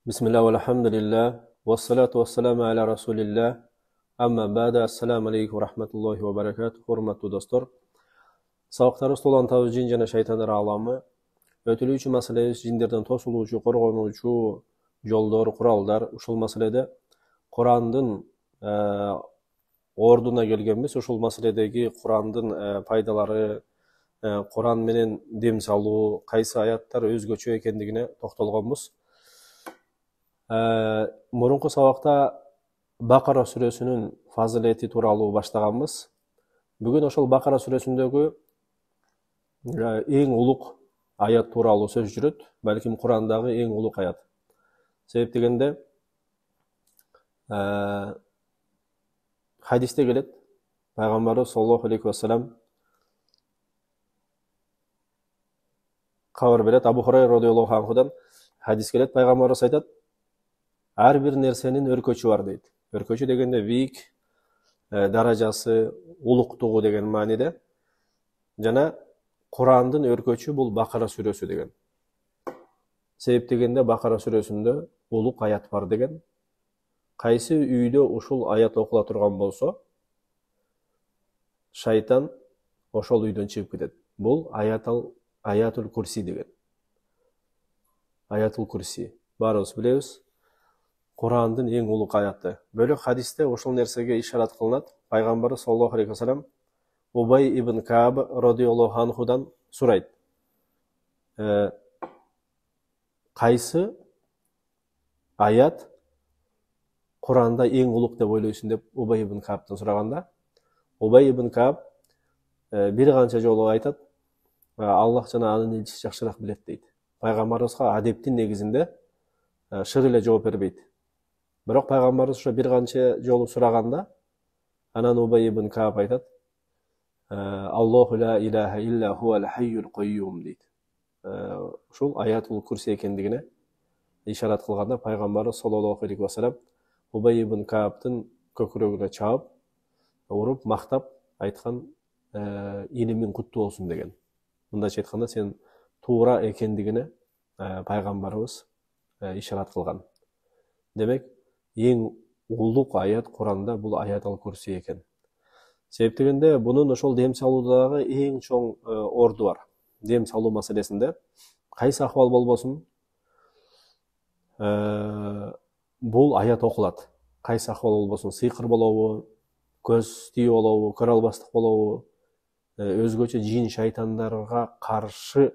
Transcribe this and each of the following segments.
Bismillah walhamdulillah wassalatu wassalamu ala rasulillah amma ba'da assalamu alaykum wa rahmatullahi wa barakatuh. Hurmatli dostlar, sağlıqları stolan tağı jin jana şeytanlar alamı ötülүүчү masalesi jinderden tosulуучу, korgonуучu жолдор, kurallar uşul masalede Kur'an'dın orduna gelgenmiz. Uşul masaledegi Kur'an'dın paydaları, Kur'an menen dem salуу, kayсы ayatlar özgöçö ekendigine toktolgonmiz. Murunku sabakta Bakara süresinin fazileti turalı başlaganmiz. Bugün oşol Bakara süresindeki en uluk ayat turalı söz жүрөт. Belkim Kur'an'dagi en uluk ayat. Sebep degende hadiste gelet. Peygamberimiz sallallahu aleyhi ve sellem kabar beret. Abu Hurayra radıyallahu anhudan hadis gelet. Peygamberimiz aytat, her bir nersenin örköçü var deydi. Örköçü degende büyük darajası, uluktuğu degen manide. Jana Kur'an'dın örköçü bul Bakara süresi degen. Sebep degende Bakara süresinde uluk ayat var degen. Kayсы үйde uşul ayat okula turgan bolsa, şeytan oşol үйдөн çıkıp gidet. Bul ayatul kursi degen. Ayatul kursi. Barız bilebиз. Kur'an'dın en uluk ayatı. Bölük hadiste oşul nersege işaret kılınat. Peygamberimiz sallallahu aleyhi ve sellem Ubay ibn Ka'b radıyallahu anhudan surayt. Kayсы ayat Kur'an'da en uluk dep oyloysun dep Ubay ibn Ka'b'dan suraganda, Ubay ibn Ka'b bir kança jolu aytat, Allah jana anын elçisi jakşыраак bilet deydi. Peygamberimizga adeptin negizinde şır ile жооп бербейт. Biroq Peygamberimiz şu bir kança jolu suraganda, anan Ubay ibn Ka'b aytat, Allahu la ilahe illa huvel hayyul qayyum deydi. Şul ayatul kursi ekendigine işaret kılganda Peygamberimiz sallallahu aleyhi ve sellem Ubay ibn Ka'b'dın kökürögüne çağıp, urup, maktap, aytkan ilimin kutlu olsun degen. Bundaç aytkanda sen tuğra ekendigine Peygamberimiz işaret kılgan. Demek, en uluk ayat Kur'an'da bu ayatul kursi eken. Sebep degende bunun oşol dem salуудагы en çoğ ordu var. Dem salуу masalesinde kayсы ahval bolbosun bul ayat okulat. Kayсы ahval bolbosun, sıyqır bolobу, көз тие болобу, көрө албастык болобу, өзгөчө жин шайтандарга каршы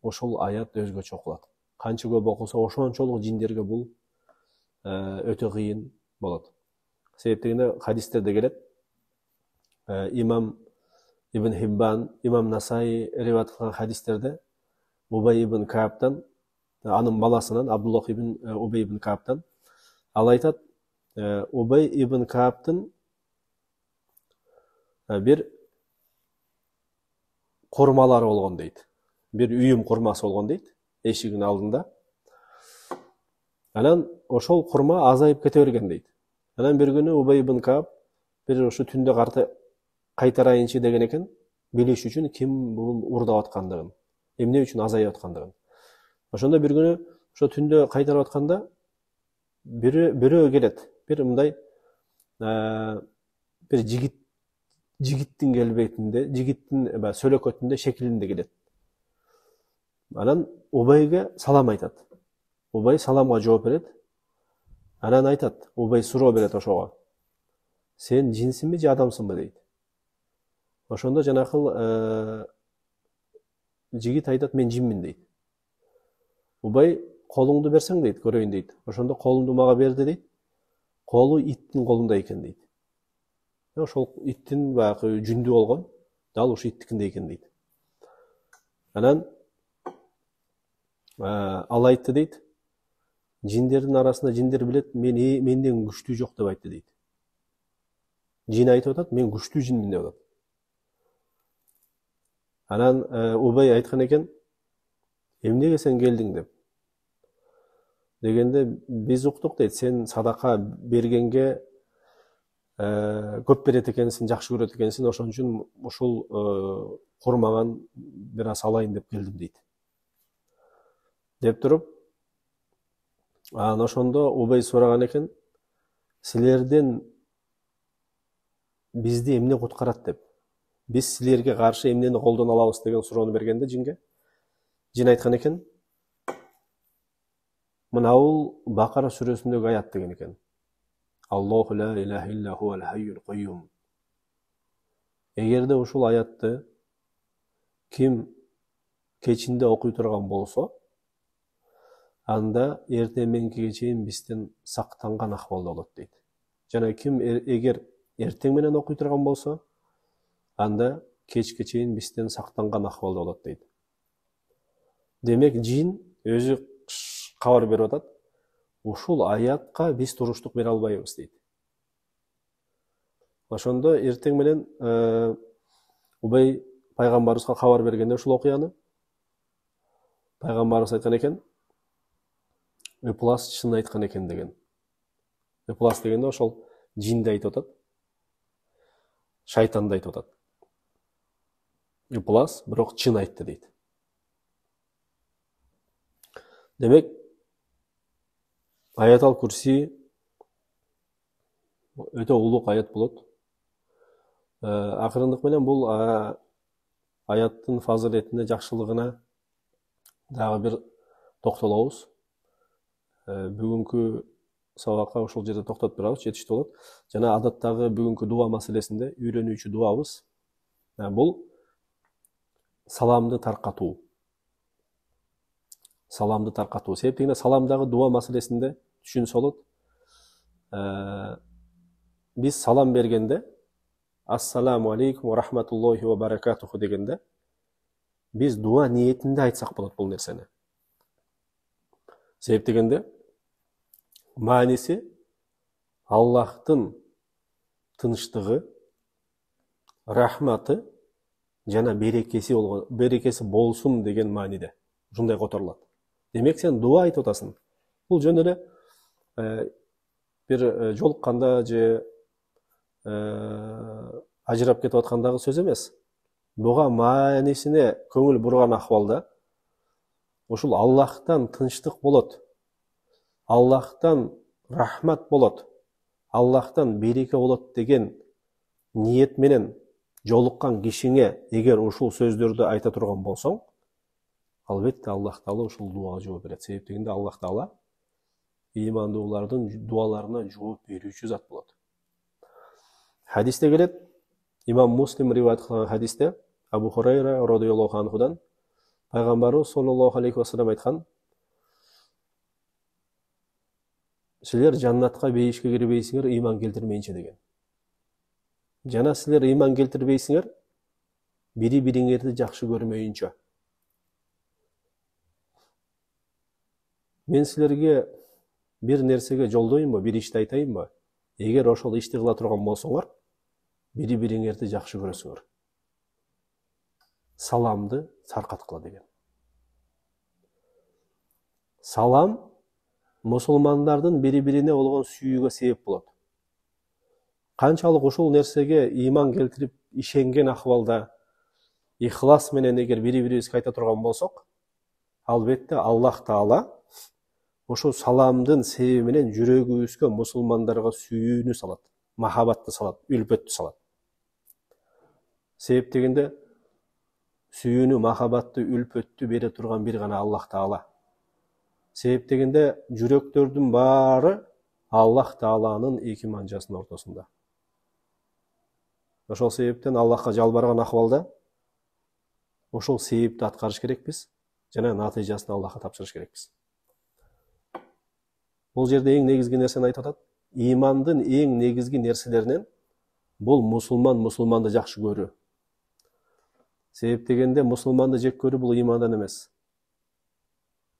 ошол аят өзгөчө окулат. Канча көп окулса, ошончолук жиндерге бул өтө кыйын болот. Себеп дегенде хадистерде келет. İmam İbn Hibban, İmam Nasai rivayet kılgan hadislerде Ubay ibn Ka'b'dan, anın balasынан Abdullah ibn Ubay ibn Ka'b'dan al aytat, Ubay ibn Ka'b'dın bir kurmaları olgan deydi. Bir üyüm kurması olgan deydi. Eşigin aldında. Anan oşol kurma azayıp kete bergen deydi. Anan bir günü Ubay ibn Ka'b bir oşu tünde qaytarayınçı degen eken, biliş üçün kim bunun urdap atkandığın, emne üçün azayıp atkandığın. Oşonda bir günü oşo tünde qaytarıp atkanda biri gelet. Bir mınday bir jigittin kelbetinde, jigittin sölekötünde şeklinde gelet. Anan Ubayga salam aytat. Ubay salamga жооп берет. Anan aytat, Ubay суроо берет ошого. Sen jinsinmi же адамсыңбы дейт. Ошондо жанакыл жигит айтат, мен жинмин дейт. Убай колуңду берсең дейт, көрөйүн дейт. Ошондо колуңду мага берди дейт. Колу иттин колунда экен дейт. Ошол иттин баягы жүндү болгон, дал ушу иттикинде экен дейт. Анан ал айтты дейт. Жиндердин арасында жиндер билет, менден күчтүү жок деп айтты дейт. Жин айтып атат, мен күчтүү жинмин деп атат. Анан Убай айткан экен, эмнеге сен келдиң деп. Дегенде биз уктук дейт, сен садака бергенге көп берет экенсиң, жакшы көрөт экенсиң, ошон үчүн ушул курмаган бир аз алайын деп келдим дейт. Деп туруп Анан ошондо Убай сураган экен, силерден бизди эмне куткарат деп. Биз силерге каршы эмнени колдоно алабыз деген суроону бергенде жинге. Жин айткан экен, мына бул Бакара сүрөсүндөгү аят деген экен. Аллаху ла илаха илля хуал хайюл кайюм. Эгерде ушул аятты ким кечинде окуй турган болсо, анда эртең мененкиге чейин бизден сактанган акыбалда болот дейт. Жана ким эгер эртең менен окуй турган болсо, анда кечке чейин бизден сактанган акыбалда болот дейт. Демек жин өзү кабар берип атат, ушул аятка биз туруштук бере албайбыз дейт. Ошондо эртең менен Убай пайгамбарыбызга кабар бергенде ушул окуяны пайгамбарыбыз айткан экен, Ыплас чын айткан экен деген. Ыплас дегенде ошол жинди айтып атат, шайтанды айтып атат. Ыплас бирок чын айтты дейт. Демек Аятал Курси өтө улук аят болот. Акырындык менен бул аяттын фазилетине, жакшылыгына дагы бир токтолобуз. Бүгүнкү сабакка ошол жерде токтоп турабыз, жетиштүү болот. Жана адаттагы бүгүнкү дуа маселесинде үйрөнүүчү дуабыз бул саламды таркатуу. Саламды таркатуу. Себептеги саламдагы дуа маселесинде түшүнсө болот. Биз салам бергенде Ассаламу алейкум ва рахматуллахи ва баракатуху дегенде биз дуа ниетинде айтсак болот бул нерсени. Себептегенде мааниси Аллахтын тынчтыгы, рахматы жана берекеси болсун деген мааниде. Ушундай которулат. Демек сен дуа айтып атасың. Бул жөн эле бир жолукканда же ажырап кетип аткандагы сөз эмес. Буга маанисине көңүл бурган акыбалда ушул Аллахтан тынчтык болот, Аллахтан рахмат болот, Аллахтан береке болот деген ниет менен жолуккан кишиңе эгер ушул сөздөрдү айта турган болсоң, албетте Аллах Таала ушул дуага жооп берет. Себептегенде Аллах Таала ыймандуулардын дуаларына жооп берүүчү зат болот. Хадисте келет, имам Муслим риваят кылган хадисте Абу Хурайра радыйаллаху анхудан пайгамбарыбыз саллаллаху алейхи ва саллям айткан, силер жаннатка бейишке кирбейсиңер ыйман келтирмейинче деген. Жана силер ыйман келтирбейсиңер бири-бириңерди жакшы көрмөйүнчө. Мен силерге бир нерсеге жолдоймбу, бир ишти айтайынбы? Эгер ошол ишти кыла турган болсоңор, бири-бириңерди жакшы көрөсүңөр. Саламды таркаткыла деген. Салам мусулмандардын бири-бирине болгон сүйүүгө себеп болот. Канчалык ушул нерсеге ыйман келтирип ишенген акыбалда ихлас менен эгер бири-бирибизге айта турган болсок, албетте Аллах Таала ошол саламдын себеби менен жүрөгүбүзгө мусулмандарга сүйүүнү салат, махабатты салат, үлпөттү салат. Себептегенде сүйүүнү, махабатты, үлпөттү бере турган бир гана Аллах Таала. Себептегенде жүрөктөрдүн баары Аллах Тааланын эки манжасынын ортосунда. Ошол себептен Аллахка жалбарган акыбалда ошол себепти аткарыш керекпиз жана натыйжасын Аллахка тапшырыш керекпиз. Бул жерде эң негизги нерсени айтып атат. Ыймандын эң негизги нерселеринен бул мусулманды жакшы көрүү. Себептегенде мусулманды жек көрүү бул ыймандан эмес.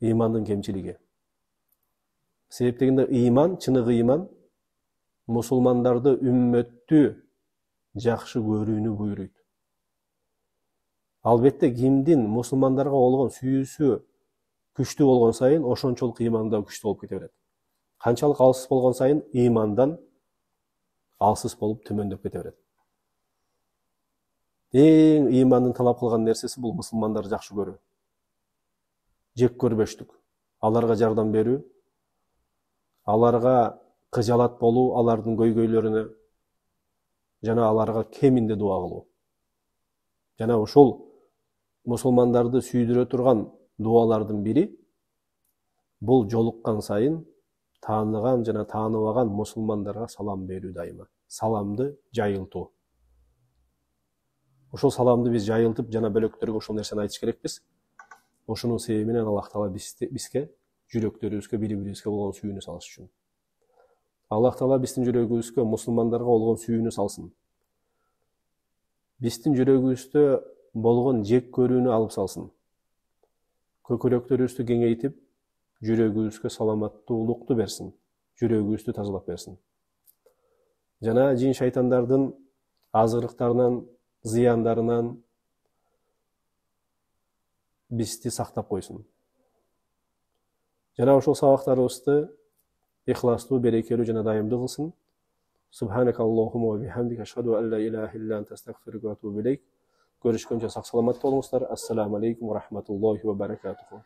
Ыймандын кемчилиги. Себептегенде ыйман, чыныгы ыйман мусулмандарды үммөттү жакшы көрүүнү буйруйт. Албетте кимдин мусулмандарга болгон сүйүүсү күчтүү болгон сайын ошончолук ыйманда күчтүү болуп кете берет. Канчалык алсыз болгон сайын ыймандан алсыз болуп төмөндөп кете берет. Эң ыймандын талап кылган нерсеси бул мусулмандарды жакшы көрүү. Жек көрбөштүк, аларга жардам берүү, аларга кыжалат болуу, алардын көйгөйлөрүнө жана аларга кеминде дуа кылуу. Жана ошол мусулмандарды сүйдүрө турган дуалардын бири бул жолуккан сайын тааныган жана тааныбаган мусулмандарга салам берүү дайыма. Саламды жайылтуу. Ошол саламды биз жайылтып жана бөлөктөргө ошол нерсени айтыш керекпиз. Ошонун себеби менен Аллах Таала бизге жүрөктөрүбүзгө бири-бирибизге болгон сүйүүнү салыш үчүн. Аллах Таала биздин жүрөгүбүзгө мусулмандарга болгон сүйүүнү салсын. Биздин жүрөгүбүздө болгон жек көрүүнү алып салсын. Көкүрөктөрүбүздү кеңейтип, жүрөгүбүзгө саламаттуулукту берсин. Жүрөгүбүздү тазалап берсин. Жана жин шайтандардын азгырыктарынан, зыяндарынан бизди сактап койсун. Жана ошол сабактарыбызды ихластуу, берекелүү жана дайымдуу кылсын. Субханакаллахумма ва бихамдика ашхаду ан ла илаха илля анта астагфирука ва атубу илейк. Görüşkünce sağ salamat olunuzlar. Assalamu aleykum ve rahmetullahi ve berekatuhu.